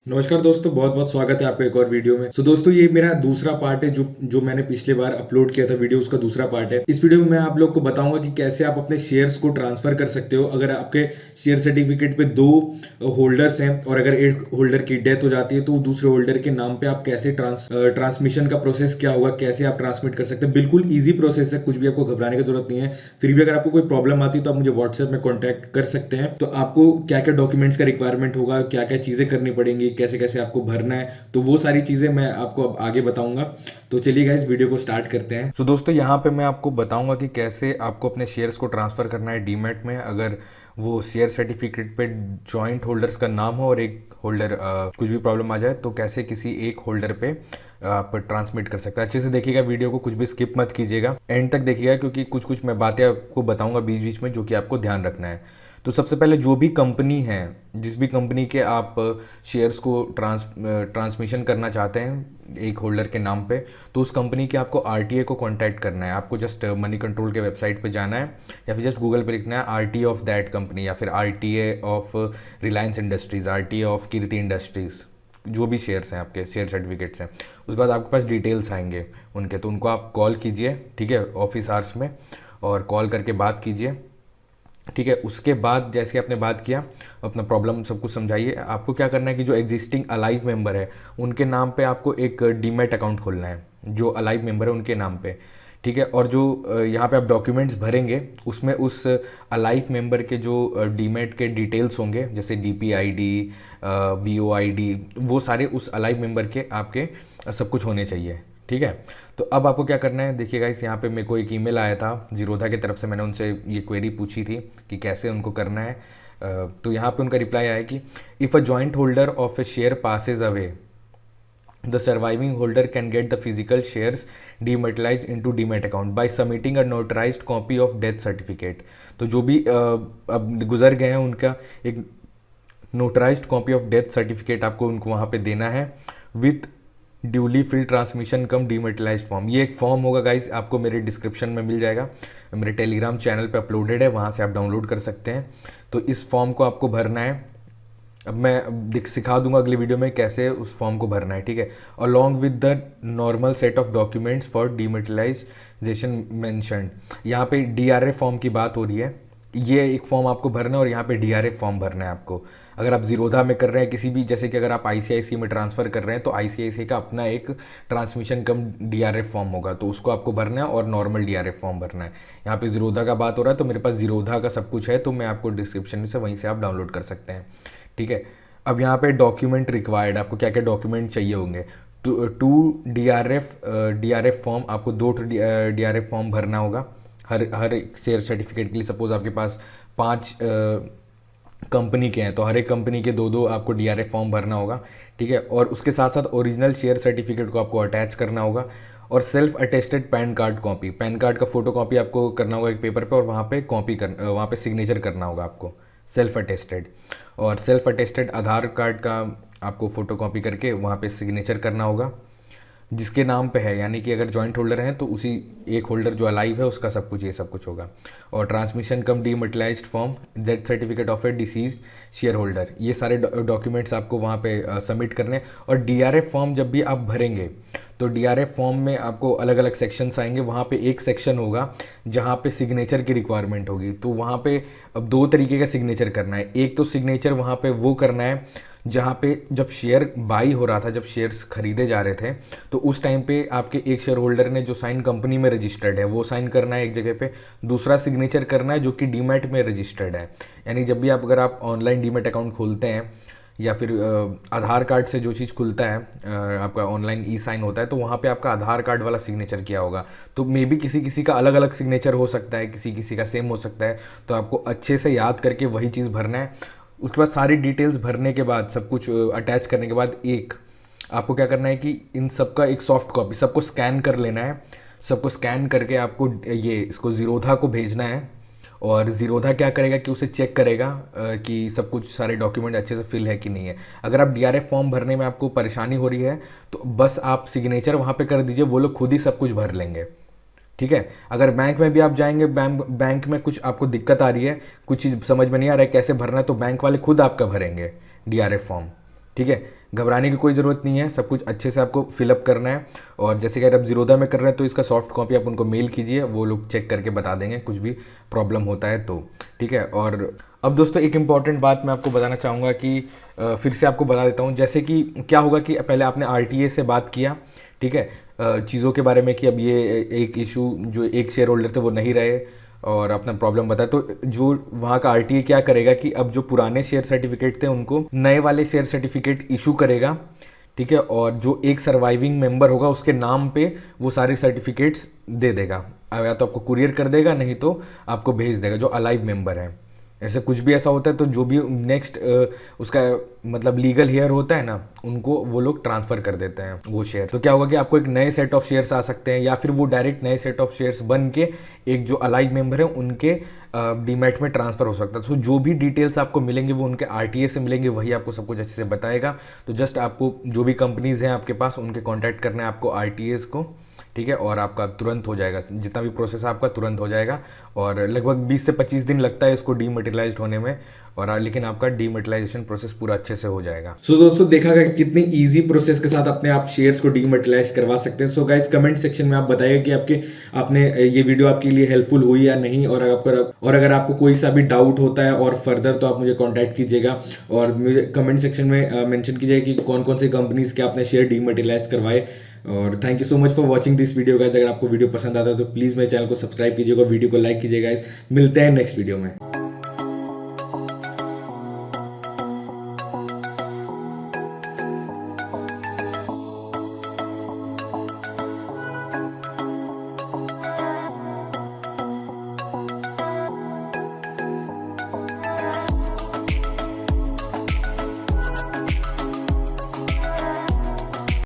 नमस्कार दोस्तों, बहुत बहुत स्वागत है आपका एक और वीडियो में। दोस्तों, ये मेरा दूसरा पार्ट है जो मैंने पिछले बार अपलोड किया था वीडियो, उसका दूसरा पार्ट है। इस वीडियो में मैं आप लोग को बताऊंगा कि कैसे आप अपने शेयर्स को ट्रांसफर कर सकते हो अगर आपके शेयर सर्टिफिकेट पे दो होल्डर्स हैं और अगर एक होल्डर की डेथ हो जाती है तो दूसरे होल्डर के नाम पे आप कैसे ट्रांसमिशन का प्रोसेस क्या होगा, कैसे आप ट्रांसमिट कर सकते हैं। बिल्कुल ईजी प्रोसेस है, कुछ भी आपको घबराने की जरूरत नहीं है। फिर भी अगर आपको कोई प्रॉब्लम आती है तो आप मुझे व्हाट्सएप में कॉन्टैक्ट कर सकते हैं। तो आपको क्या क्या डॉक्यूमेंट्स का रिक्वायरमेंट होगा, क्या क्या चीजें करनी पड़ेंगी, कैसे कैसे आपको भरना है, तो वो सारी चीजें मैं आपको अब आगे बताऊंगा। तो चलिए गाइस, वीडियो को स्टार्ट करते हैं। दोस्तों, यहाँ पे मैं आपको बताऊंगा कि कैसे आपको अपने शेयर्स को ट्रांसफर करना है डीमैट में, अगर वो शेयर सर्टिफिकेट पे जॉइंट होल्डर्स का नाम हो और एक होल्डर कुछ भी प्रॉब्लम आ जाए तो कैसे किसी एक होल्डर पे आप ट्रांसमिट कर सकते हैं। अच्छे से देखिएगा वीडियो को, कुछ भी स्किप मत कीजिएगा, एंड तक देखिएगा क्योंकि कुछ कुछ मैं बातें आपको बताऊंगा बीच बीच में जो कि आपको ध्यान रखना है। तो सबसे पहले जो भी कंपनी है, जिस भी कंपनी के आप शेयर्स को ट्रांसमिशन करना चाहते हैं एक होल्डर के नाम पे, तो उस कंपनी के आपको आरटीए को कांटेक्ट करना है। आपको जस्ट मनी कंट्रोल के वेबसाइट पे जाना है या फिर जस्ट गूगल पे लिखना है आरटीए ऑफ दैट कंपनी या फिर RTA of Reliance industries, RTA of Kirti industries, जो भी शेयर्स हैं आपके शेयर सर्टिफिकेट्स हैं। उसके बाद आपके पास डिटेल्स आएंगे उनके, तो उनको आप कॉल कीजिए, ठीक है, ऑफिस आवर्स में, और कॉल करके बात कीजिए, ठीक है। उसके बाद जैसे आपने बात किया, अपना प्रॉब्लम सब कुछ समझाइए। आपको क्या करना है कि जो एग्जिस्टिंग अलाइव मेंबर है उनके नाम पे आपको एक डीमैट अकाउंट खोलना है, जो अलाइव मेंबर है उनके नाम पे, ठीक है। और जो यहाँ पे आप डॉक्यूमेंट्स भरेंगे उसमें उस अलाइव मेंबर के जो डीमैट के डिटेल्स होंगे, जैसे डीपीआईडी, बीओआईडी, वो सारे उस अलाइव मेंबर के आपके सब कुछ होने चाहिए, ठीक है। तो अब आपको क्या करना है, देखिएगा इस यहाँ पे मेरे को एक ईमेल आया था जीरोधा की तरफ से, मैंने उनसे ये क्वेरी पूछी थी कि कैसे उनको करना है। तो यहाँ पे उनका रिप्लाई आया कि if a joint holder of a share passes away, the surviving holder can get the physical shares dematerialise into demat account by submitting a notarised copy of death certificate. तो जो भी अब गुजर गए हैं उनका एक notarised copy of death certificate आपको उनको वहाँ पे देना है with duly fill transmission cum dematerialised form. ये एक फॉर्म होगा गाइस, आपको मेरे डिस्क्रिप्शन में मिल जाएगा, मेरे टेलीग्राम चैनल पे अपलोडेड है, वहाँ से आप डाउनलोड कर सकते हैं। तो इस फॉर्म को आपको भरना है। अब मैं सिखा दूंगा अगली वीडियो में कैसे उस फॉर्म को भरना है, ठीक है। Along with the normal set of documents for dematerialisation mentioned. यहाँ पे डीआरएफ फॉर्म की बात हो रही है, ये एक फॉर्म आपको भरना है और यहाँ पे डीआरएफ फॉर्म भरना है आपको। अगर आप जीरोधा में कर रहे हैं किसी भी, जैसे कि अगर आप आईसीआईसीआई में ट्रांसफ़र कर रहे हैं तो आईसीआईसीआई का अपना एक ट्रांसमिशन कम डीआरएफ फॉर्म होगा, तो उसको आपको भरना है, और नॉर्मल डीआरएफ फॉर्म भरना है। यहाँ पे जीरोधा का बात हो रहा है तो मेरे पास जीरोधा का सब कुछ है, तो मैं आपको डिस्क्रिप्शन से वहीं से आप डाउनलोड कर सकते हैं, ठीक है। अब यहाँ पे डॉक्यूमेंट रिक्वायर्ड, आपको क्या क्या डॉक्यूमेंट चाहिए होंगे। टू डीआरएफ फॉर्म, आपको दो डीआरएफ फॉर्म भरना होगा हर एक शेयर सर्टिफिकेट के लिए। सपोज आपके पास 5 कंपनी के हैं तो हर एक कंपनी के दो दो आपको डीआरएफ फॉर्म भरना होगा, ठीक है। और उसके साथ साथ ओरिजिनल शेयर सर्टिफिकेट को आपको अटैच करना होगा, और self attested pan card copy, pan card का फोटो कॉपी आपको करना होगा एक पेपर पे, और वहाँ पे सिग्नेचर करना होगा आपको, सेल्फ अटेस्टेड। और सेल्फ अटेस्टेड आधार कार्ड का आपको फोटो कॉपी करके वहाँ पे सिग्नेचर करना होगा जिसके नाम पे है, यानी कि अगर जॉइंट होल्डर हैं तो उसी एक होल्डर जो अलाइव है उसका सब कुछ, ये सब कुछ होगा। और transmission cum dematerialised form, death certificate of a deceased share holder, ये सारे डॉक्यूमेंट्स आपको वहाँ पे सबमिट करने हैं। और डीआरएफ फॉर्म जब भी आप भरेंगे तो डीआरएफ फॉर्म में आपको अलग अलग सेक्शंस आएंगे, वहाँ पे एक सेक्शन होगा जहाँ पे सिग्नेचर की रिक्वायरमेंट होगी। तो वहाँ पे अब 2 तरीके का सिग्नेचर करना है। एक तो सिग्नेचर वहाँ पे वो करना है जहाँ पे जब शेयर बाई हो रहा था, जब शेयर्स खरीदे जा रहे थे, तो उस टाइम पे आपके एक शेयर होल्डर ने जो साइन कंपनी में रजिस्टर्ड है वो साइन करना है एक जगह पे, दूसरा सिग्नेचर करना है जो कि डीमैट में रजिस्टर्ड है। यानी जब भी अगर आप ऑनलाइन डीमैट अकाउंट खोलते हैं या फिर आधार कार्ड से जो चीज़ खुलता है, आपका ऑनलाइन ई साइन होता है, तो वहाँ पे आपका आधार कार्ड वाला सिग्नेचर किया होगा। तो मे बी किसी किसी का अलग अलग सिग्नेचर हो सकता है, किसी किसी का सेम हो सकता है, तो आपको अच्छे से याद करके वही चीज़ भरना है। उसके बाद सारी डिटेल्स भरने के बाद, सब कुछ अटैच करने के बाद, एक आपको क्या करना है कि इन सब का एक सॉफ्ट कॉपी सबको स्कैन कर लेना है। सबको स्कैन करके आपको ये इसको जीरोधा को भेजना है, और जीरोधा क्या करेगा कि उसे चेक करेगा कि सब कुछ सारे डॉक्यूमेंट अच्छे से फिल है कि नहीं है। अगर आप डीआरएफ फॉर्म भरने में आपको परेशानी हो रही है तो बस आप सिग्नेचर वहाँ पे कर दीजिए, वो लोग खुद ही सब कुछ भर लेंगे, ठीक है। अगर बैंक में भी आप जाएंगे, बैंक में कुछ आपको दिक्कत आ रही है, कुछ चीज़ समझ में नहीं आ रहा है कैसे भरना है, तो बैंक वाले खुद आपका भरेंगे डीआरएफ फॉर्म, ठीक है। घबराने की कोई ज़रूरत नहीं है, सब कुछ अच्छे से आपको फिलअप करना है। और जैसे कि अगर आप ज़ीरोधा में कर रहे हैं तो इसका सॉफ्ट कॉपी आप उनको मेल कीजिए, वो लोग चेक करके बता देंगे कुछ भी प्रॉब्लम होता है तो, ठीक है। और अब दोस्तों एक इम्पॉर्टेंट बात मैं आपको बताना चाहूँगा कि फिर से आपको बता देता हूँ, जैसे कि क्या होगा कि पहले आपने RTA से बात किया, ठीक है, चीज़ों के बारे में कि अब ये एक इशू जो एक शेयर होल्डर थे वो नहीं रहे और अपना प्रॉब्लम बताया, तो जो वहाँ का RTA क्या करेगा कि अब जो पुराने शेयर सर्टिफिकेट थे उनको नए वाले शेयर सर्टिफिकेट इशू करेगा, ठीक है। और जो एक सर्वाइविंग मेंबर होगा उसके नाम पे वो सारे सर्टिफिकेट्स दे देगा, या तो आपको कुरियर कर देगा, नहीं तो आपको भेज देगा जो अलाइव मेंबर है। ऐसे कुछ भी ऐसा होता है तो जो भी नेक्स्ट उसका मतलब लीगल हेयर होता है ना, उनको वो लोग ट्रांसफ़र कर देते हैं वो शेयर। तो क्या होगा कि आपको एक नए सेट ऑफ शेयर्स आ सकते हैं, या फिर वो डायरेक्ट नए सेट ऑफ शेयर्स बन के एक जो अलाइव मेंबर है उनके डीमैट में ट्रांसफ़र हो सकता है। तो जो भी डिटेल्स आपको मिलेंगे वो उनके RTA से मिलेंगे, वही आपको सब कुछ अच्छे से बताएगा। तो जस्ट आपको जो भी कंपनीज़ हैं आपके पास उनके कॉन्टैक्ट करना है आपको RTAs को, ठीक है, और आपका तुरंत हो जाएगा, जितना भी प्रोसेस है आपका तुरंत हो जाएगा। और लगभग 20 से 25 दिन लगता है इसको डीमेटेरियलाइज्ड होने में, और लेकिन आपका डीमेटेरियलाइजेशन प्रोसेस पूरा अच्छे से हो जाएगा। सो दोस्तों देखा गया कितनी इजी प्रोसेस के साथ अपने आप शेयर्स को डीमेटेरियलाइज करवा सकते हैं। सो गाइस कमेंट सेक्शन में आप बताइए कि आपने ये वीडियो आपके लिए हेल्पफुल हुई या नहीं, और अगर आपको कोई सा भी डाउट होता है और फर्दर तो आप मुझे कॉन्टैक्ट कीजिएगा, और मुझे कमेंट सेक्शन में मेंशन कीजिएगा कि कौन कौन सी कंपनीज के आपने शेयर डीमेटेरियलाइज करवाए। और thank you so much for watching this video guys. अगर आपको वीडियो पसंद आता है तो प्लीज़ मेरे चैनल को सब्सक्राइब कीजिएगा, वीडियो को लाइक कीजिएगा गाइस। मिलते हैं नेक्स्ट वीडियो में।